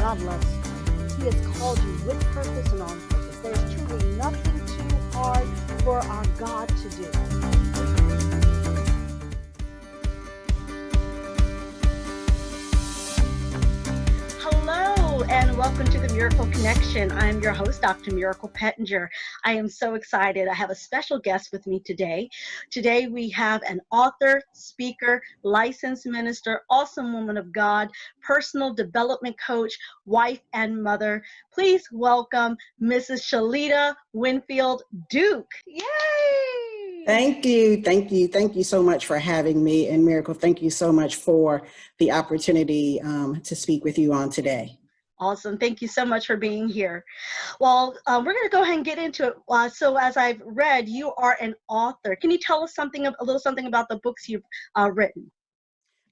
God loves you. He has called you with purpose and on purpose. There's truly nothing too hard for our God to do. Hello, and welcome to the Miracle Connection. I'm your host, Dr. Miracle Pettenger. I am so excited. I have a special guest with me today. Today we have an author, speaker, licensed minister, awesome woman of God, personal development coach, wife, and mother. Please welcome Mrs. Shelita Winfield Duke. Yay! Thank you. Thank you. Thank you so much for having me. And Miracle, thank you so much for the opportunity to speak with you on today. Awesome. Thank you so much for being here. Well, we're going to go ahead and get into it. So as I've read, you are an author. Can you tell us a little something about the books you've written?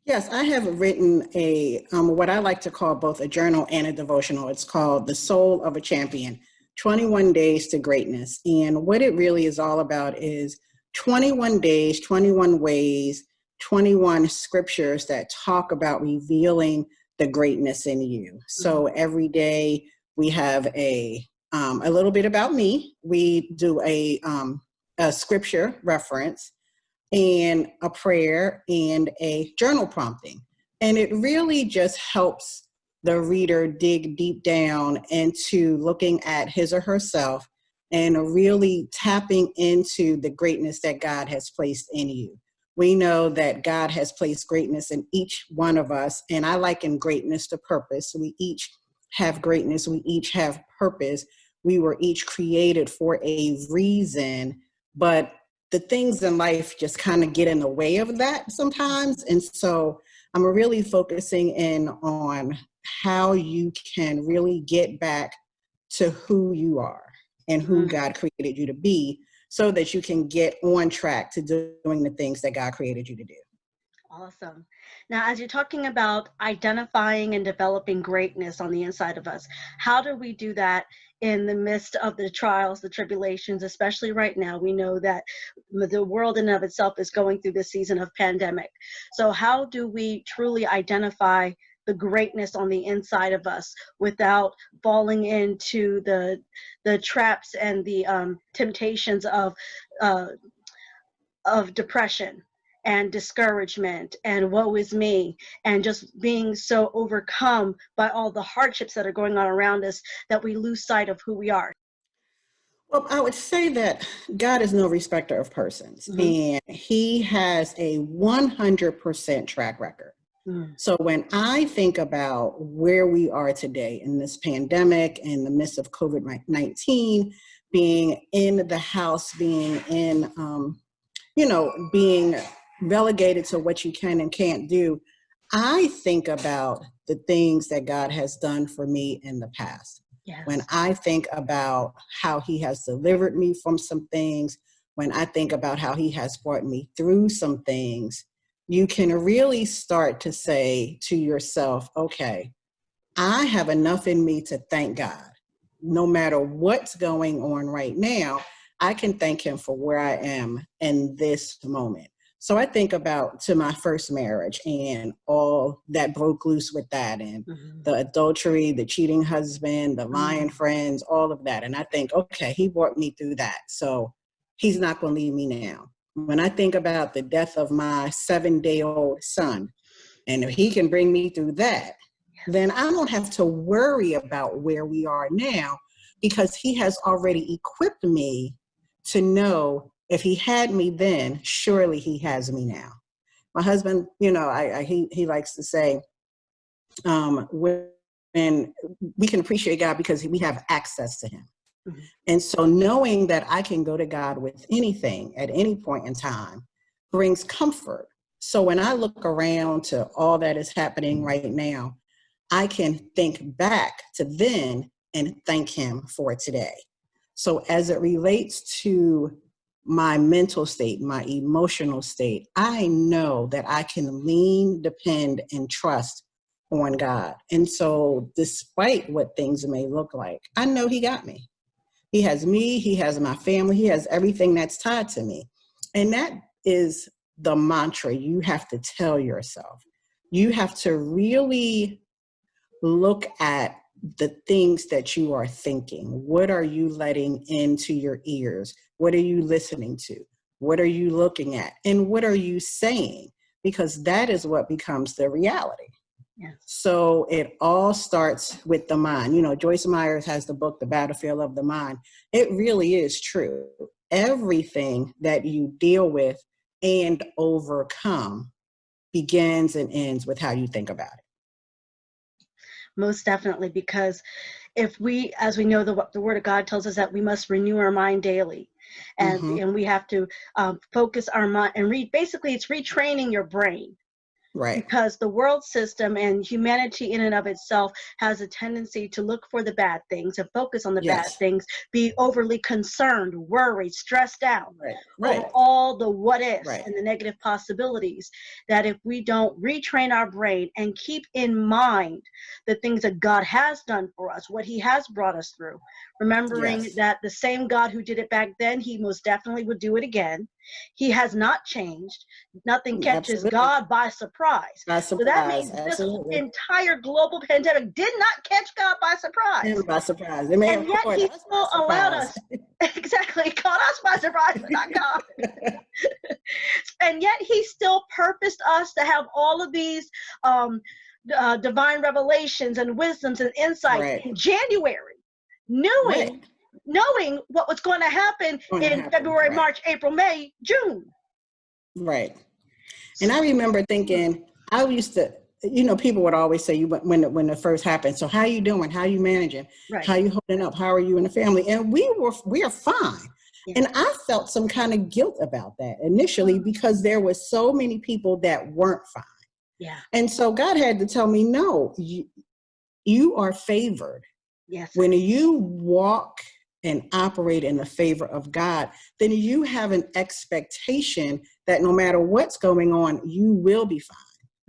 Yes, I have written what I like to call both a journal and a devotional. It's called The Soul of a Champion, 21 Days to Greatness. And what it really is all about is 21 days, 21 ways, 21 scriptures that talk about revealing the greatness in you. So every day we have a little bit about me. We do a scripture reference and a prayer and a journal prompting. And it really just helps the reader dig deep down into looking at his or herself and really tapping into the greatness that God has placed in you. We know that God has placed greatness in each one of us, and I liken greatness to purpose. We each have greatness. We each have purpose. We were each created for a reason, but the things in life just kind of get in the way of that sometimes. And so I'm really focusing in on how you can really get back to who you are and who God created you to be, so that you can get on track to doing the things that God created you to do. Awesome. Now, as you're talking about identifying and developing greatness on the inside of us, how do we do that in the midst of the trials, the tribulations, especially right now? We know that the world in and of itself is going through this season of pandemic. So how do we truly identify the greatness on the inside of us without falling into the traps and the temptations of depression and discouragement and woe is me, and just being so overcome by all the hardships that are going on around us that we lose sight of who we are? Well, I would say that God is no respecter of persons, and he has a 100% track record. So when I think about where we are today in this pandemic, in the midst of COVID-19, being in the house, being in, being relegated to what you can and can't do, I think about the things that God has done for me in the past. Yes. When I think about how he has delivered me from some things, when I think about how he has brought me through some things, you can really start to say to yourself, okay, I have enough in me to thank God. No matter what's going on right now, I can thank him for where I am in this moment. So I think about to my first marriage and all that broke loose with that, and the adultery, the cheating husband, the lying friends, all of that. And I think, okay, he brought me through that, so he's not going to leave me now. When I think about the death of my 7-day-old son, and if he can bring me through that, then I don't have to worry about where we are now, because he has already equipped me to know if he had me then, surely he has me now. My husband, he likes to say, when we can appreciate God because we have access to him. And so knowing that I can go to God with anything at any point in time brings comfort. So when I look around to all that is happening right now, I can think back to then and thank him for today. So as it relates to my mental state, my emotional state, I know that I can lean, depend, and trust on God. And so despite what things may look like, I know he got me. He has me, he has my family, he has everything that's tied to me. And that is the mantra you have to tell yourself. You have to really look at the things that you are thinking. What are you letting into your ears? What are you listening to? What are you looking at? And what are you saying? Because that is what becomes the reality. Yes. So it all starts with the mind. You know, Joyce Myers has the book, The Battlefield of the Mind. It really is true. Everything that you deal with and overcome begins and ends with how you think about it. Most definitely, because if we, as we know, the Word of God tells us that we must renew our mind daily, and we have to focus our mind and read. Basically, it's retraining your brain. Right. Because the world system and humanity in and of itself has a tendency to look for the bad things and focus on the bad things, be overly concerned, worried, stressed out over all the what ifs and the negative possibilities, that if we don't retrain our brain and keep in mind the things that God has done for us, what he has brought us through, remembering that the same God who did it back then, he most definitely would do it again. He has not changed. Nothing catches God by surprise. So that means this entire global pandemic did not catch God by surprise. By surprise. They may have yet he still allowed us. Exactly. Caught us by surprise, but not God. And yet he still purposed us to have all of these divine revelations and wisdoms and insights in January, knowing what was going to happen in February, March, April, May, June. Right. And I remember thinking, I used to, you know, people would always say, when it first happened, so how you doing? How you managing? How you holding up? How are you and the family? And we are fine. And I felt some kind of guilt about that initially, because there were so many people that weren't fine. Yeah. And so God had to tell me, no, you are favored. Yes. When you walk and operate in the favor of God, then you have an expectation that no matter what's going on, you will be fine.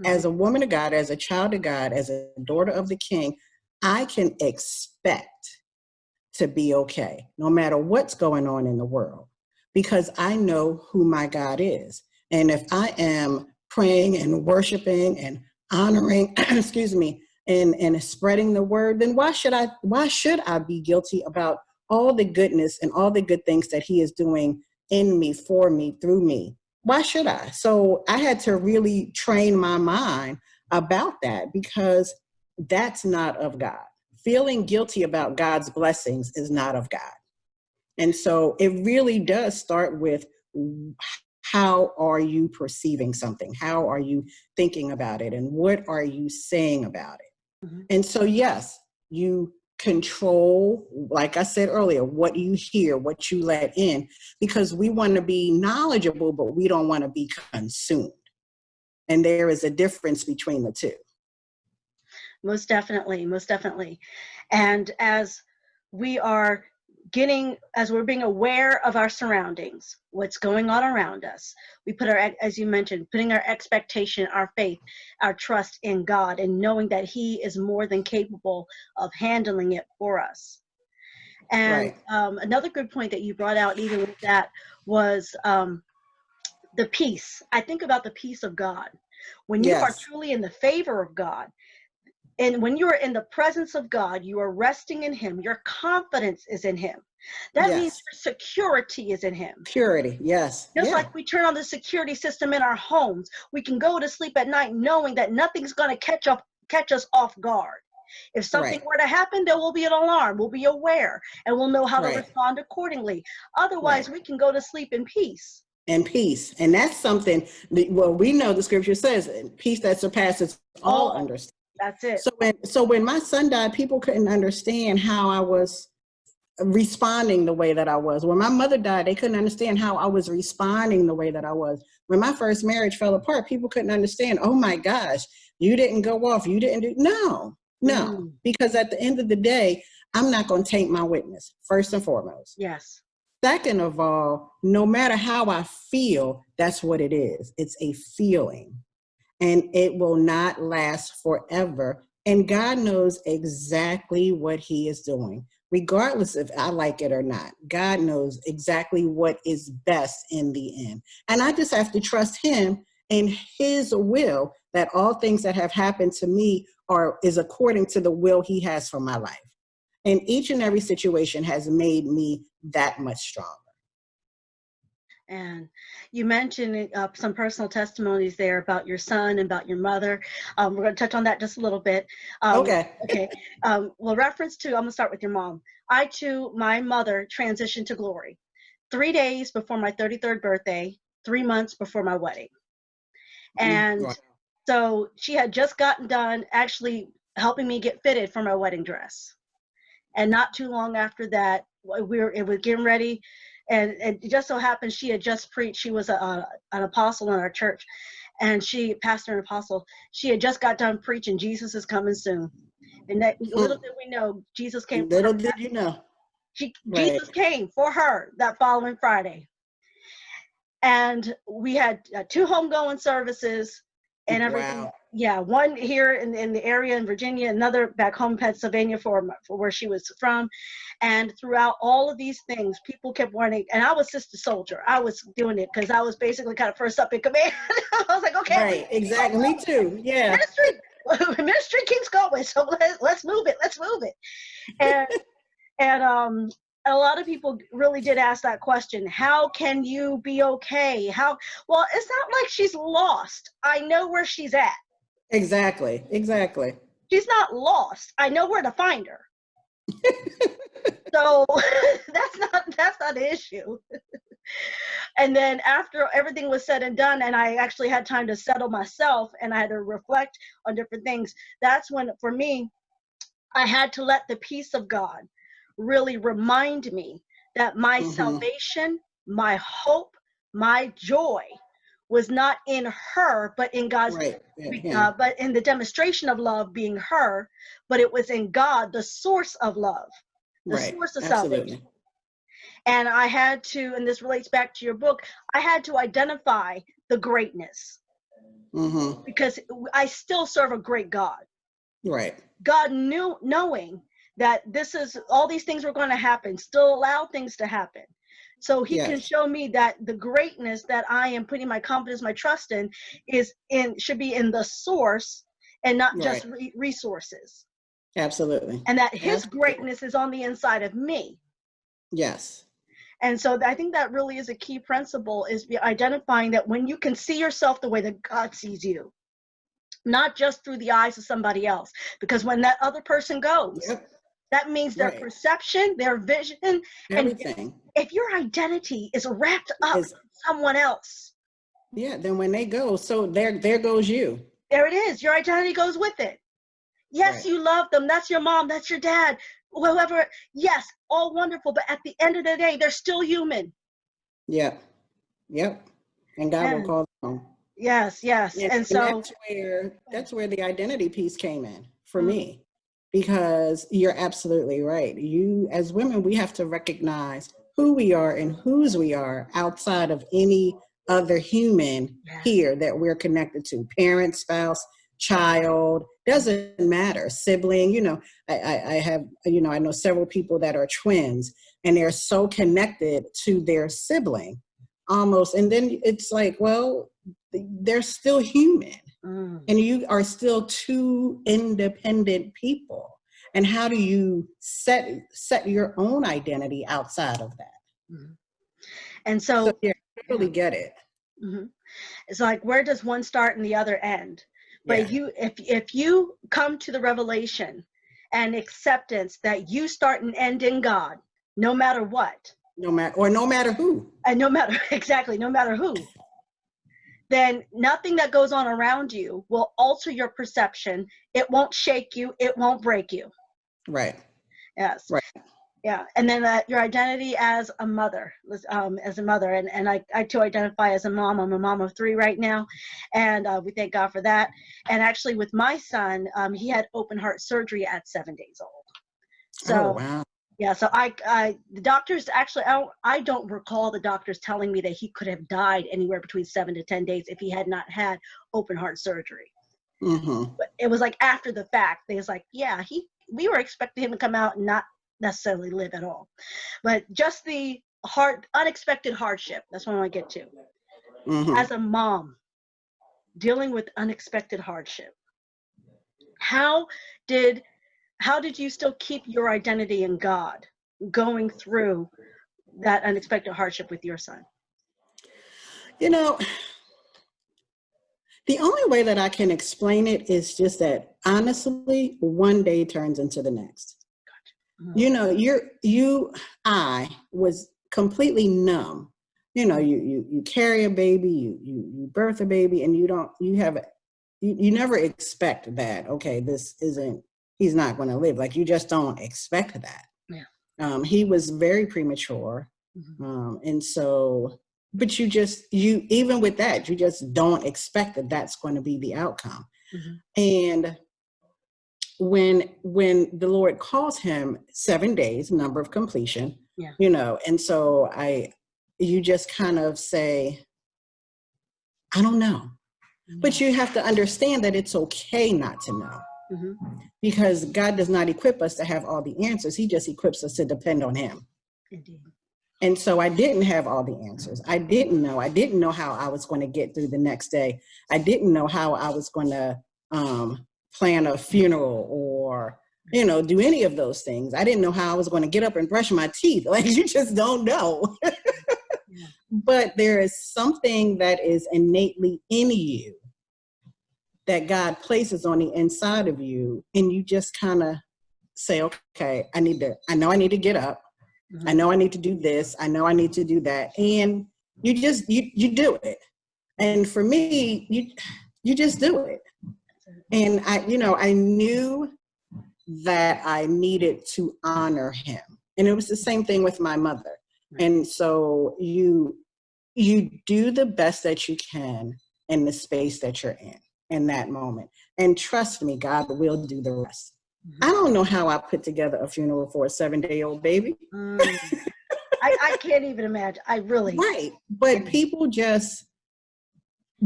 As a woman of God, as a child of God, as a daughter of the King, I can expect to be okay, no matter what's going on in the world, because I know who my God is. And if I am praying and worshiping and honoring, excuse me, and spreading the word, then why should I be guilty about all the goodness and all the good things that he is doing in me, for me, through me? Why should I? So I had to really train my mind about that, because that's not of God. Feeling guilty about God's blessings is not of God. And so it really does start with, how are you perceiving something? How are you thinking about it? And what are you saying about it? And so, yes, you control, like I said earlier, what you hear, what you let in, because we want to be knowledgeable, but we don't want to be consumed. And there is a difference between the two. Most definitely, most definitely. And as we're being aware of our surroundings, what's going on around us, we put as you mentioned, putting our expectation, our faith, our trust in God, and knowing that he is more than capable of handling it for us. And another good point that you brought out, even with that, was the peace. I think about the peace of God. When you are truly in the favor of God, and when you are in the presence of God, you are resting in him. Your confidence is in him. That means your security is in him. Purity, yes. Just like we turn on the security system in our homes, we can go to sleep at night knowing that nothing's going to catch us off guard. If something were to happen, there will be an alarm. We'll be aware, and we'll know how to respond accordingly. Otherwise, we can go to sleep in peace. And peace. And that's something, we know the scripture says, peace that surpasses all understanding. That's it. So when my son died, people couldn't understand how I was responding the way that I was. When my mother died, they couldn't understand how I was responding the way that I was. When my first marriage fell apart, people couldn't understand, oh my gosh, you didn't go off, you didn't do, no. Because at the end of the day, I'm not going to taint my witness, first and foremost. Yes. Second of all, no matter how I feel, that's what it is. It's a feeling. And it will not last forever. And God knows exactly what he is doing, regardless if I like it or not. God knows exactly what is best in the end. And I just have to trust him and his will, that all things that have happened to me is according to the will he has for my life. And each and every situation has made me that much stronger. And you mentioned some personal testimonies there about your son and about your mother. We're going to touch on that just a little bit. Okay. Okay. Well, reference to, I'm going to start with your mom. I, too, my mother transitioned to glory 3 days before my 33rd birthday, 3 months before my wedding. And Right. so she had just gotten done actually helping me get fitted for my wedding dress. And not too long after that, it was getting ready. And it just so happened she had just preached. She was an apostle in our church, and pastor and apostle. She had just got done preaching, Jesus is coming soon. And that little did we know, Jesus came. Little did you know. Jesus came for her that following Friday. And we had 2 homegoing services and everything. Wow. Yeah, one here in the area in Virginia, another back home in Pennsylvania for where she was from. And throughout all of these things, people kept wanting, and I was Sister Soldier. I was doing it because I was basically kind of first up in command. I was like, okay. Right, exactly. Me too. Yeah. Ministry keeps going, so let's move it. Let's move it. And a lot of people really did ask that question. How can you be okay? Well, it's not like she's lost. I know where she's at. Exactly. She's not lost. I know where to find her. So that's not the issue. And then after everything was said and done, and I actually had time to settle myself and I had to reflect on different things, that's when, for me, I had to let the peace of God really remind me that my salvation, my hope, my joy was not in her, but in God's, but in the demonstration of love being her, but it was in God, the source of love, the source of salvation. And I had to, and this relates back to your book, I had to identify the greatness because I still serve a great God. Right. God knowing that all these things were going to happen, still allow things to happen. So he can show me that the greatness that I am putting my confidence, my trust in should be in the source and not just resources. Absolutely. And that his greatness is on the inside of me. Yes. And so I think that really is a key principle, is identifying that when you can see yourself the way that God sees you, not just through the eyes of somebody else, because when that other person goes, that means their perception, their vision, everything. And if your identity is wrapped up in someone else, then when they go, so there goes you. There it is. Your identity goes with it. Yes, you love them. That's your mom. That's your dad. Whoever. Yes, all wonderful. But at the end of the day, they're still human. Yep. And God will call them home. Yes. And so that's where the identity piece came in for me, because you're absolutely right. You, as women, we have to recognize who we are and whose we are outside of any other human here that we're connected to. Parent, spouse, child, doesn't matter. Sibling, I have, I know several people that are twins and they're so connected to their sibling almost. And then it's like, well, they're still human and you are still two independent people. And how do you set your own identity outside of that? And so I really get it. It's like, where does one start and the other end? But if you come to the revelation and acceptance that you start and end in God, no matter what, no matter who, and no matter who, then nothing that goes on around you will alter your perception. It won't shake you. It won't break you. Right. Yes. Right. Yeah. And then your identity as a mother, and I too identify as a mom. I'm a mom of 3 right now, and we thank God for that. And actually with my son, he had open heart surgery at 7 days old. So, wow. Yeah, so the doctors actually, I don't recall the doctors telling me that he could have died anywhere between 7 to 10 days if he had not had open heart surgery. But it was like after the fact, they was like, we were expecting him to come out and not necessarily live at all. But just the unexpected hardship, that's what I want to get to. As a mom, dealing with unexpected hardship. How did you still keep your identity in God going through that unexpected hardship with your son? You know, the only way that I can explain it is just that honestly, one day turns into the next. Mm-hmm. You know, I was completely numb. You know, you carry a baby, you birth a baby, and you never expect that, okay, he's not going to live. Like, you just don't expect that. Yeah. He was very premature. Mm-hmm. And so, but even with that, you just don't expect that that's going to be the outcome. Mm-hmm. And when the Lord calls him 7 days, number of completion, Yeah. you know, and so you just kind of say, I don't know. Yeah. But you have to understand that it's okay not to know. Mm-hmm. Because God does not equip us to have all the answers. He just equips us to depend on him. Indeed. And so I didn't have all the answers. I didn't know how I was going to get through the next day. I didn't know how I was going to plan a funeral or, you know, do any of those things. I didn't know how I was going to get up and brush my teeth. Like, you just don't know. Yeah. But there is something that is innately in you that God places on the inside of you, and you just kind of say, okay, I know I need to get up. Mm-hmm. I know I need to do this. I know I need to do that. And you do it. And for me, you just do it. And I knew that I needed to honor him. And it was the same thing with my mother. Right. And so you do the best that you can in the space that you're in that moment. And trust me, God will do the rest. Mm-hmm. I don't know how I put together a funeral for a 7-day-old baby. I can't even imagine. I really. Right. But people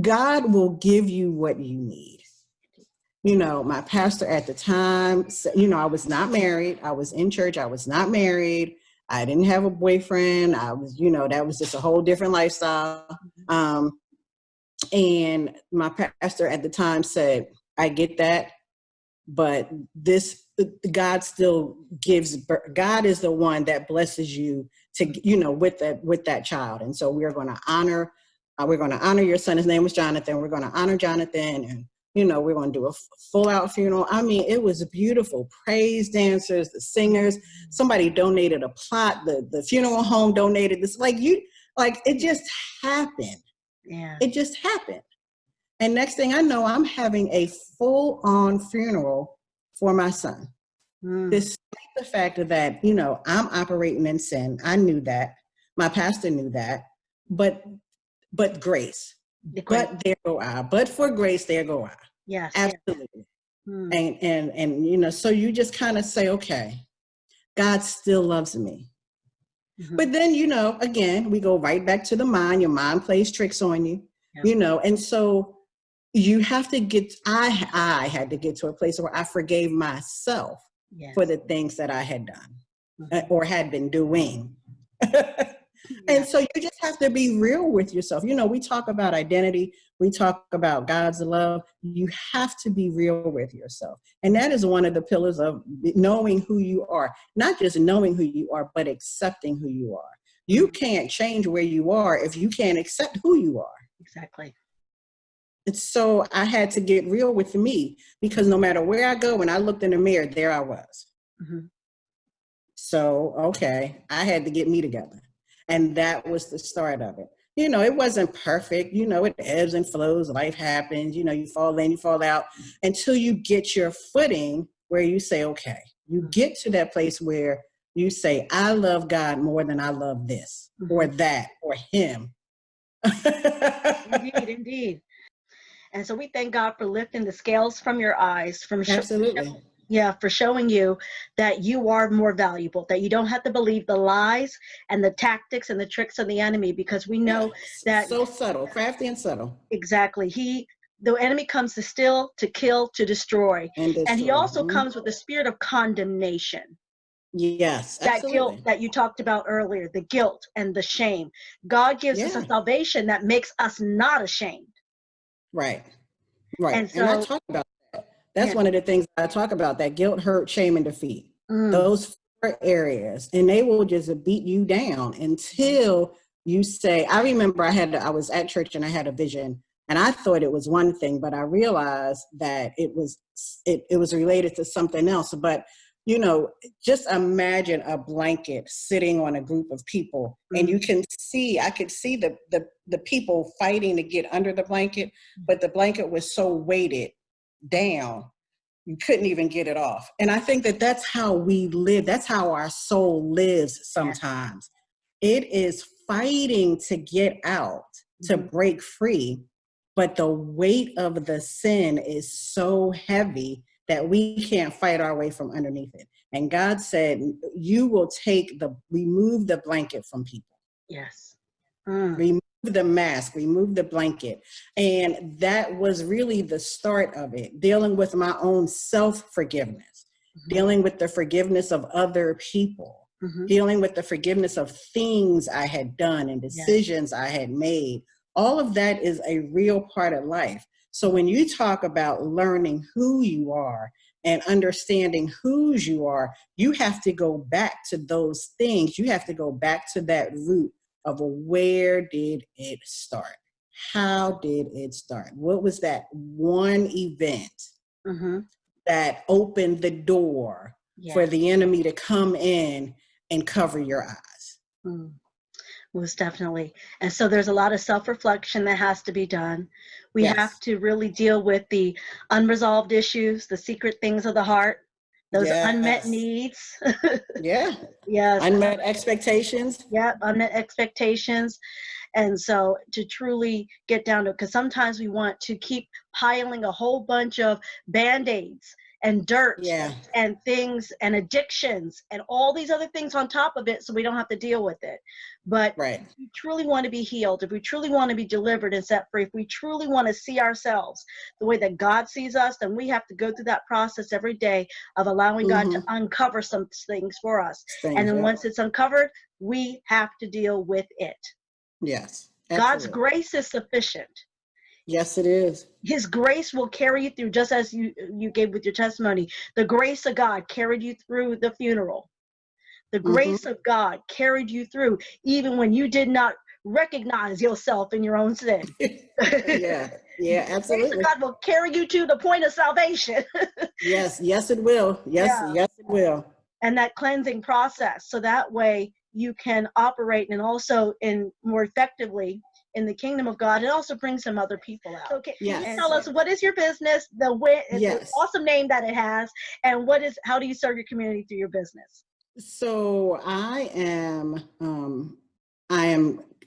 God will give you what you need. You know, my pastor at the time, you know, I was not married. I was in church. I was not married. I didn't have a boyfriend. I was, you know, that was just a whole different lifestyle. And my pastor at the time said, I get that, but God still gives birth. God is the one that blesses you to, you know, with that child. And so we're going to honor your son. His name was Jonathan. We're going to honor Jonathan, and, you know, we're going to do a full out funeral. I mean, it was beautiful. Praise dancers, the singers, somebody donated a plot. The funeral home donated this, it just happened. Yeah. It just happened. And next thing I know, I'm having a full-on funeral for my son. Despite the fact that, you know, I'm operating in sin. I knew that. My pastor knew that. But grace. But there go I. But for grace, there go I. Yes. Absolutely. Yes. And you know, so you just kind of say, okay, God still loves me. Mm-hmm. But then, you know, again, we go right back to the mind. Your mind plays tricks on you, you know, and so you have to I had to get to a place where I forgave myself for the things that I had done or had been doing. And so you just have to be real with yourself. You know, we talk about identity. We talk about God's love. You have to be real with yourself. And that is one of the pillars of knowing who you are, not just knowing who you are, but accepting who you are. You can't change where you are if you can't accept who you are. Exactly. And so I had to get real with me, because no matter where I go, when I looked in the mirror, there I was. Mm-hmm. So, okay, I had to get me together. And that was the start of it. You know, it wasn't perfect. You know, it ebbs and flows. Life happens. You know, you fall in, you fall out, until you get your footing where you say, okay, you get to that place where you say, I love God more than I love this or that or him. Indeed. And so we thank God for lifting the scales from your eyes, Absolutely. For showing you that you are more valuable, that you don't have to believe the lies and the tactics and the tricks of the enemy, because we know that so subtle, crafty and subtle. Exactly. The enemy comes to steal, to kill, to destroy. And he also comes with the spirit of condemnation. Yes, that guilt that you talked about earlier, the guilt and the shame. God gives us a salvation that makes us not ashamed. Right. Right. And And I so, talk about that. That's yeah. one of the things I talk about, that guilt, hurt, shame, and defeat. Mm. Those 4 areas. And they will just beat you down until you say, I remember I was at church and I had a vision and I thought it was one thing, but I realized that it was related to something else. But just imagine a blanket sitting on a group of people, and I could see the people fighting to get under the blanket, but the blanket was so weighted down, you couldn't even get it off. And I think that that's how we live. That's how our soul lives sometimes. It is fighting to get out, to break free, but the weight of the sin is so heavy that we can't fight our way from underneath it. And God said, you will remove the blanket from people. Yes. Remove the mask, remove the blanket. And that was really the start of it, dealing with my own self-forgiveness, dealing with the forgiveness of other people, dealing with the forgiveness of things I had done and decisions I had made. All of that is a real part of life. So when you talk about learning who you are and understanding whose you are, you have to go back to those things. You have to go back to that root of where did it start? How did it start? What was that one event that opened the door for the enemy to come in and cover your eyes? Most definitely. And so there's a lot of self-reflection that has to be done. We have to really deal with the unresolved issues, the secret things of the heart, those unmet needs. Yes. Unmet expectations. Yeah, unmet expectations. And so to truly get down to it, because sometimes we want to keep piling a whole bunch of Band-Aids and dirt and things and addictions and all these other things on top of it so we don't have to deal with it. But if we truly want to be healed, if we truly want to be delivered and set free, if we truly want to see ourselves the way that God sees us, then we have to go through that process every day of allowing God to uncover some things for us. And then once it's uncovered, we have to deal with it. Yes. God's Absolutely. grace is sufficient. Yes, it is. His grace will carry you through, just as you gave with your testimony. The grace of God carried you through the funeral. The grace of God carried you through, even when you did not recognize yourself in your own sin. Yeah, absolutely. The grace of God will carry you to the point of salvation. Yes, it will. Yes, it will. And that cleansing process, so that way you can operate and also in more effectively in the kingdom of God, and also bring some other people out. Okay, can you tell us what is your business, the awesome name that it has, and how do you serve your community through your business? So I am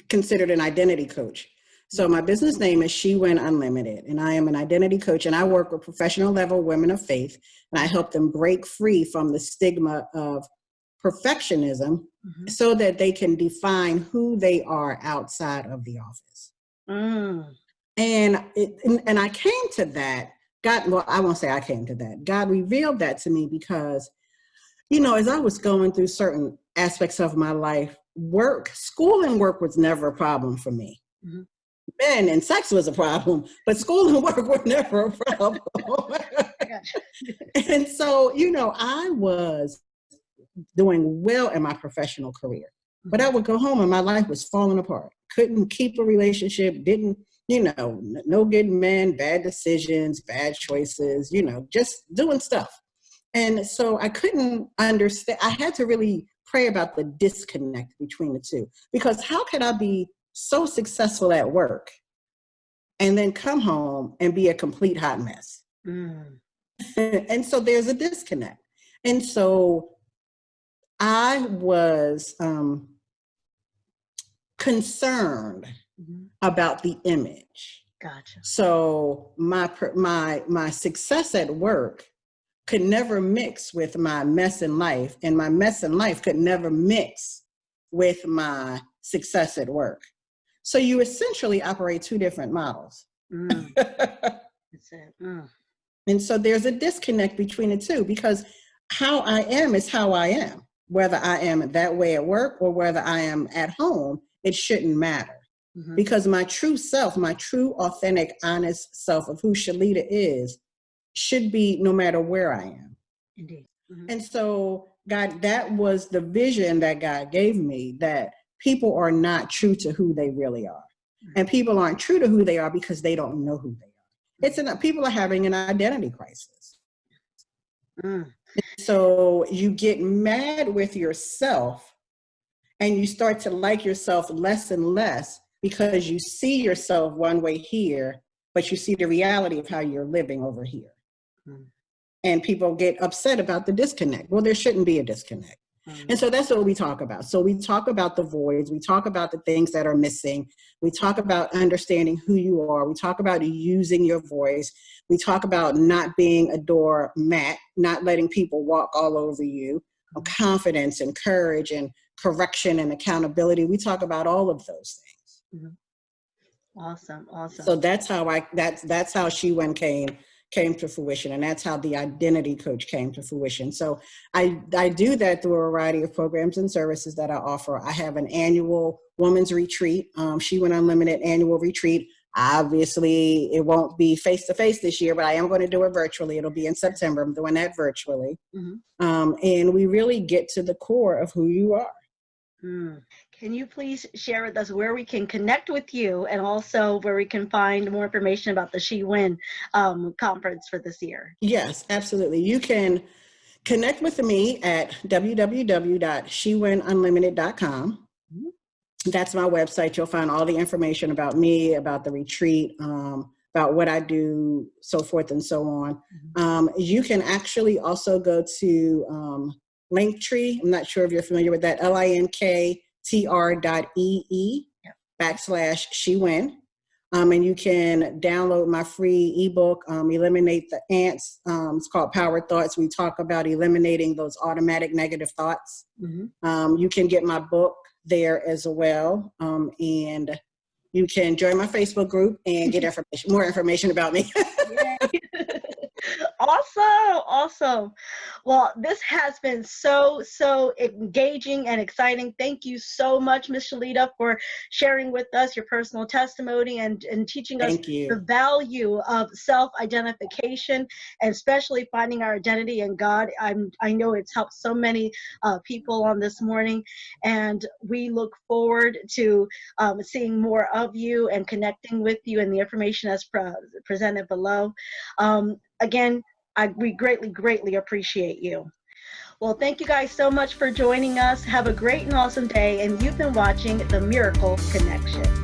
considered an identity coach. So my business name is SheWin Unlimited, and I am an identity coach, and I work with professional level women of faith, and I help them break free from the stigma of perfectionism so that they can define who they are outside of the office. And I came to that, I won't say I came to that. God revealed that to me because, as I was going through certain aspects of my life, school and work was never a problem for me. Men and sex was a problem, but school and work were never a problem. And so, I was doing well in my professional career, but I would go home and my life was falling apart. Couldn't keep a relationship, didn't, no good men, bad decisions, bad choices, just doing stuff. And so I couldn't understand. I had to really pray about the disconnect between the two, because how can I be so successful at work and then come home and be a complete hot mess? And so there's a disconnect. And so I was concerned about the image. Gotcha. So my success at work could never mix with my mess in life, and my mess in life could never mix with my success at work. So you essentially operate two different models. That's it. And so there's a disconnect between the two, because how I am is how I am. Whether I am that way at work or whether I am at home, it shouldn't matter. Mm-hmm. Because my true self, my true, authentic, honest self of who Shelita is, should be no matter where I am. Indeed. Mm-hmm. And so, God, that was the vision that God gave me, that people are not true to who they really are. And people aren't true to who they are because they don't know who they are. People are having an identity crisis. So you get mad with yourself and you start to like yourself less and less because you see yourself one way here, but you see the reality of how you're living over here. And people get upset about the disconnect. Well, there shouldn't be a disconnect. And so that's what we talk about. So we talk about the voids. We talk about the things that are missing. We talk about understanding who you are. We talk about using your voice. We talk about not being a doormat, not letting people walk all over you, confidence and courage and correction and accountability. We talk about all of those things. Awesome. So that's how that's how SheWin came to fruition, and that's how the identity coach came to fruition. So I do that through a variety of programs and services that I offer. I have an annual women's retreat, SheWin Unlimited annual retreat. Obviously, it won't be face-to-face this year, but I am going to do it virtually. It'll be in September. I'm doing that virtually. And we really get to the core of who you are. Can you please share with us where we can connect with you and also where we can find more information about the SheWin conference for this year? Yes, absolutely. You can connect with me at www.shewinunlimited.com. That's my website. You'll find all the information about me, about the retreat, about what I do, so forth and so on. You can actually also go to Linktree. I'm not sure if you're familiar with that, linktr.ee/SheWin. And you can download my free ebook, Eliminate the Ants. It's called Power Thoughts. We talk about eliminating those automatic negative thoughts. You can get my book there as well. And you can join my Facebook group and get more information about me. Awesome. Well, this has been so engaging and exciting. Thank you so much, Ms. Shelita, for sharing with us your personal testimony and teaching us the value of self-identification, and especially finding our identity in God. I know it's helped so many people on this morning, and we look forward to seeing more of you and connecting with you, and the information as presented below. Again, we greatly appreciate you. Well, thank you guys so much for joining us. Have a great and awesome day. And you've been watching The Miracle Connection.